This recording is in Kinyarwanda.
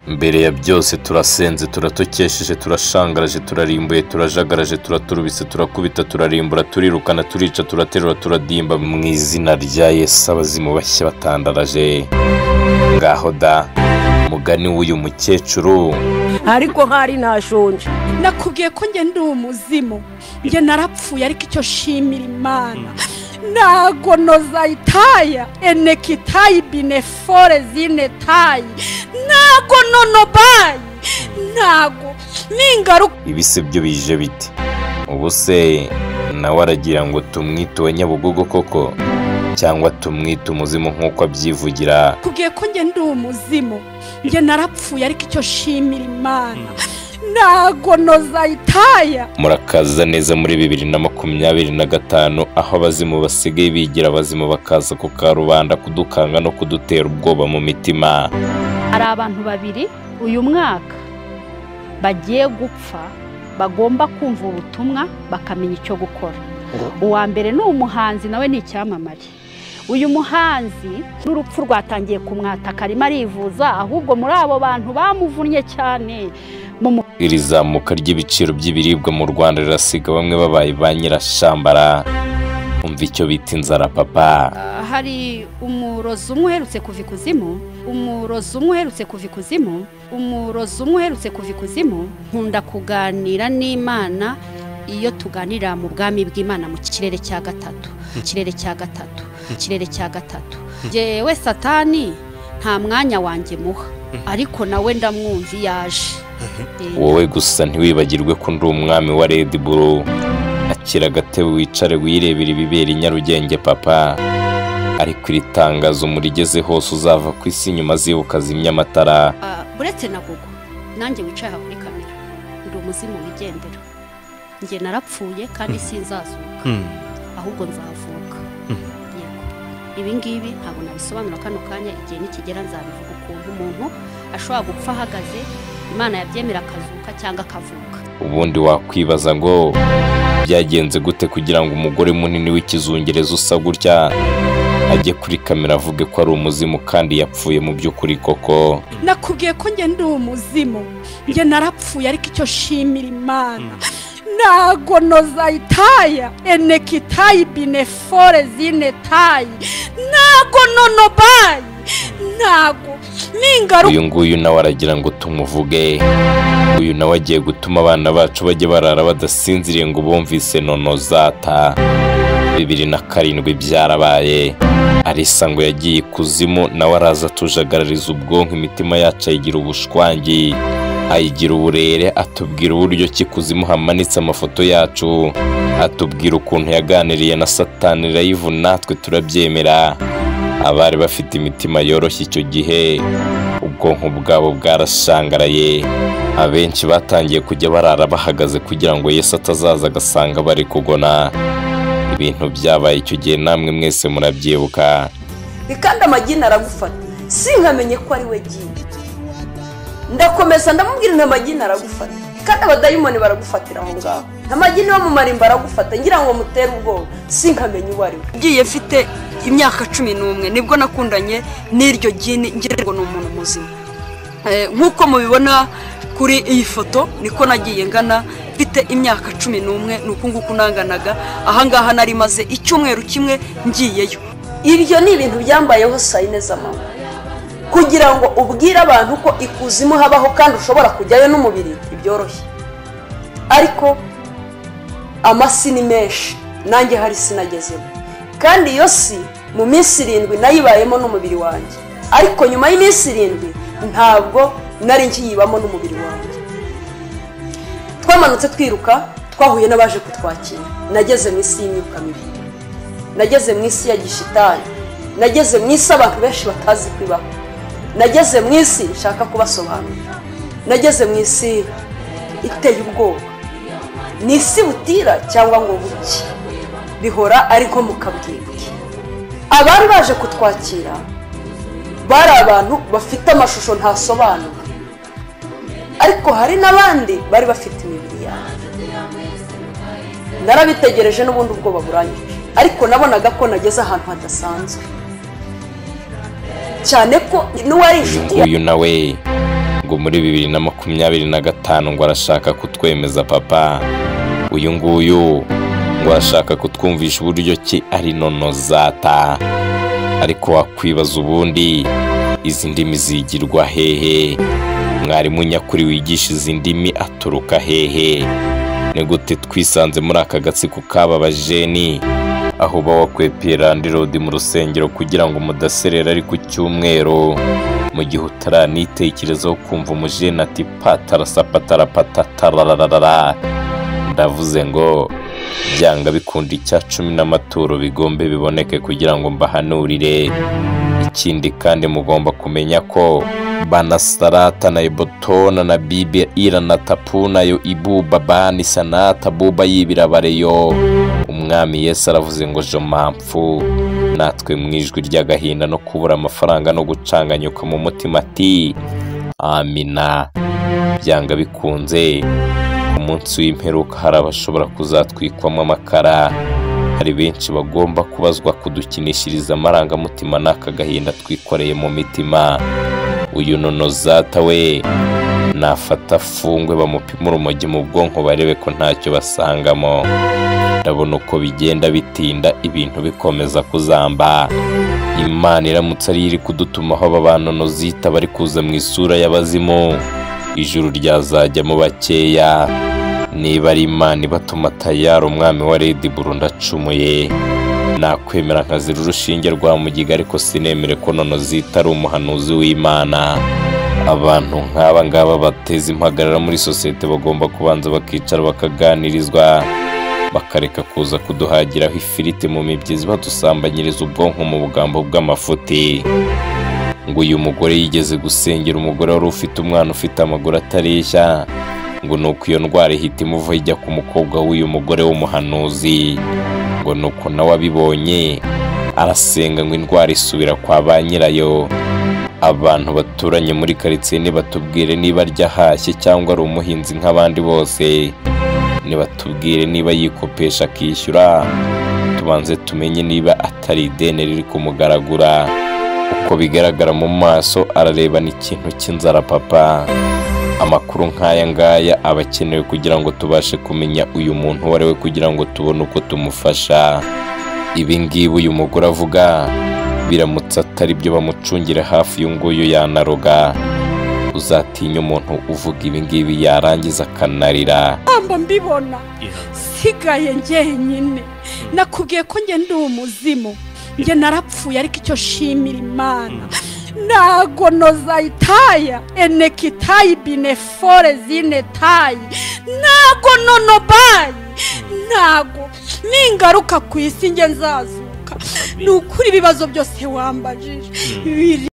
mbere ya byose turasenze, turatokesheje, turashangaraje, turarimbuye, turajagaraje, turaturubise, turakubita, turarimbura, turirukana, turica, turaterura, turadimba mu izina rya Yesu. Abazimu bashya batandaraje. Ngaho da mugani w'uyu mukecuru. Ariko hari nashonje. Nakubwiye ko nge ndi umuzimu, nge narapfuye, ariko icyo shimira Imana nago nozayitaya enekitayi binefore zinetayi nago nonobayi nago ningaruka. Ibise byo bije biti ubu se nawe aragira ngo tumwite uwa Nyabugogo koko cyangwa tumwite umuzimu nk'uko abyivugira? Kubwiye ko nge ndi umuzimu, nge narapfuye, ariko icyo shimira Imana nago nozayitaya. Murakaza neza muri 2025 aho abazimu basigaye bigira abazimu bakaza ku karubanda kudukanga no kudutera ubwoba mu mitima. Hari abantu babiri uyu mwaka bagiye gupfa, bagomba kumva ubutumwa bakamenya icyo gukora. Uwa mbere ni umuhanzi, nawe ni icyamamare. Uyu muhanzi n'urupfu rwatangiye kumwataka, arimo arivuza, ahubwo muri abo bantu bamuvunnye cyane. Iri zamuka ry'ibiciro by'ibiribwa mu Rwanda rirasiga bamwe babaye ba nyirashambara. Umva icyo bita inzara papa. Hari umurozi umwe uherutse kuva ikuzimu, nkunda kuganira n'Imana iyo tuganira mu bwami bw'Imana mu kirere cya gatatu. Jewe Satani nta mwanya wanjye muha, ariko nawe ndamwumva yaje. Wowe gusa ntiwibagirwe ko ndi umwami wa Red Bull. Akira agatebe wicare wirebera ibibera i Nyarugenge papa. Ariko iri tangazo murigeze hose uzava ku isi nyuma zibuka zimya amatara. Buretse na Gogo nanjye wicaye kuri kamera, ndi umuzimu wigendera. Nge narapfuye kandi sinzazuka, ahubwo nzavuka. Ibi ngibi ntabwo nabisobanura kano kanya, igihe nikigera nzabivuga ukuntu umuntu ashobora gupfa ahagaze, Imana yabyemera akazuka cyangwa akavuka. Ubundi wakwibaza ngo byagenze gute kugira ngo umugore munini w'ikizungereza usa gutya ajye kuri kamera avuge ko ari umuzimu kandi yapfuye mu by'ukuri koko? Nakubwiye ko nge ndi umuzimu, nge narapfuye, ariko icyo shimira Imana nago nozayitaya enekitayi binefore zinetayi nago nonobayi nago ningaruka. Uyu nguyu nawe aragira ngo tumuvuge. Uyu nawe agiye gutuma abana bacu bajye barara badasinziriye ngo bumvise nonozata. 2007 byarabaye. Arisa ngo yagiye ikuzimu, nawe araza tujagarariza ubwonko, imitima yacu ayigira ubushwangi, ayigira uburere, atubwira uburyo kikuzimu hamanitse amafoto yacu, atubwira ukuntu yaganiriye na Satani live, natwe turabyemera. Abari bafite imitima yoroshye icyo gihe ubwonko bwabo bwarashangaraye. Abenshi batangiye kujya barara bahagaze kugira ngo Yesu atazaza agasanga bari kugona. Ibintu byabaye icyo gihe namwe mwese murabyibuka. Bikanda amagini aragufata, sinkamenye ko ari we giye. Ndakomeza ndamubwira nta magini aragufata, kandi abadayimoni baragufatira aho ngaho. Nta magini wo mu marimba aragufata ngira ngo mutere ubwoba, sinkamenye uwo ari we. Ngiye mfite imyaka 11 nibwo nakundanye n'iryo gini, ngira ngo ni umuntu muzima. Nkuko mubibona kuri iyi foto niko nagiye ngana, mfite imyaka 11 nuko nguko nanganaga. Aha ngaha nari maze icyumweru kimwe ngiyeyo. Iryo ni ibintu byambayeho sayine z'amama, kugira ngo ubwire abantu ko ikuzimu habaho kandi ushobora kujyayo n'umubiri ibyoroshye. Ariko amasi ni menshi, nanjye hari sinagezemo, kandi iyo si mu minsi 7 nayibayemo n'umubiri wanjye. Ariko nyuma y'iminsi 7 ntabwo nari nkiyibamo n'umubiri wanjye. Twamanutse twiruka, twahuye n'abaje kutwakira. Nageze mu isi y'imyuka mibi, nageze mu isi ya gishitani, nageze mu isi abantu benshi batazi kwibaho, nageze mu isi nshaka kubasobanurira, nageze mu isi iteye ubwoba. Ni isi butira cyangwa ngo buki, bihora ari nko mu kabwibwi. Abari baje kutwakira bari abantu bafite amashusho ntasobanura, ariko hari n'abandi bari bafite imibiri yabo. Narabitegereje n'ubundi ubwoba burangije, ariko nabonaga ko nageze ahantu hadasanzwe cyane, ko n'uwari inshuti. Uyu nawe ngo muri 2025 ngo arashaka kutwemeza papa. Uyu nguyu ngo arashaka kutwumvisha uburyo ki ari nonozata. Ariko wakwibaza ubundi izi ndimi zigirwa hehe? Mwarimu nyakuri wigisha izi ndimi aturuka hehe? Ni gute twisanze muri aka gatsiko k'aba bajeni aho bawakwepera Andirodi mu rusengero kugira ngo mudaserera ari ku cyumweru, mu gihe utaranitekerezaho kumva umujeni ati patarasapatarapatarararara. Ndavuze ngo byanga bikunda icya 10 n'amaturo bigombe biboneke kugira ngo mbahanurire. Ikindi kandi mugomba kumenya ko Banasarata na Ibotona na Bibi ira na Tapuna yo Ibuba bani Sanata buba yibirabareyo. Umwami Yesu aravuze ngo jo mpfu natwe mwijwi ry'agahinda no kubura amafaranga no gucanganyuka mu mutima ati amina. Byanga bikunze umunsi w'imperuka hari abashobora kuzatwikwamo amakara. Hari benshi bagomba kubazwa kudukinishiriza amarangamutima n'aka gahinda twikoreye mu mitima. Uyu nonozata we nafata fungwe bamupima urumogi mu bwonko barebe ko ntacyo basangamo. Ndabona uko bigenda bitinda ibintu bikomeza kuzamba. Imana iramutse ari iri kudutumaho aba banonozita bari kuza mu isura y'abazimu, ijuru ryazajyamo bakeya. Niba ari Imana ibatuma tayari umwami wa Red Bull ndacumuye, nakwemera nkazira urushinge rwa mugiga, ariko sinemere ko nonozita ari umuhanuzi w'Imana. Abantu nk'aba ngaba bateza impagarara muri sosiyete bagomba kubanza bakicara bakaganirizwa, bakareka kuza kuduhagiraho ifiriti mu mibyizi badusambanyiriza ubwonko mu bugambo bw'amafuti. Ngo uyu mugore yigeze gusengera umugore wari ufite umwana ufite amaguru atareshya, ngo nuko iyo ndwara ihita imuvaho ijya ku mukobwa w'uyu mugore w'umuhanuzi. Ngo nuko nawe abibonye arasenga ngo indwara isubira kwa ba nyirayo. Abantu baturanye muri karitsiye nibatubwire niba arya hashye cyangwa ari umuhinzi nk'abandi bose. Nibatubwire niba yikopesha akishyura, tubanze tumenye niba atari ideni riri kumugaragura. Uko bigaragara mu maso ararebana ikintu cy'inzara papa. Amakuru nk'aya ngaya aba akenewe kugira ngo tubashe kumenya uyu muntu uwo ari we, kugira ngo tubone uko tumufasha. Ibi ngibi uyu mugore avuga biramutse atari byo bamucungira hafi y'unguyu yanaroga. Uzatinya umuntu uvuga ibi ngibi yarangiza akanarira. Amba mbibona sigaye njyenyine. Nakubwiye ko njye ndi umuzimu, njye narapfuye, ariko icyo shimira Imana nago nozayitaya enekitayi binefore zinetayi nago nonobayi nago ningaruka ku isi njye nzazuka. Nukuri ibibazo byose wambajije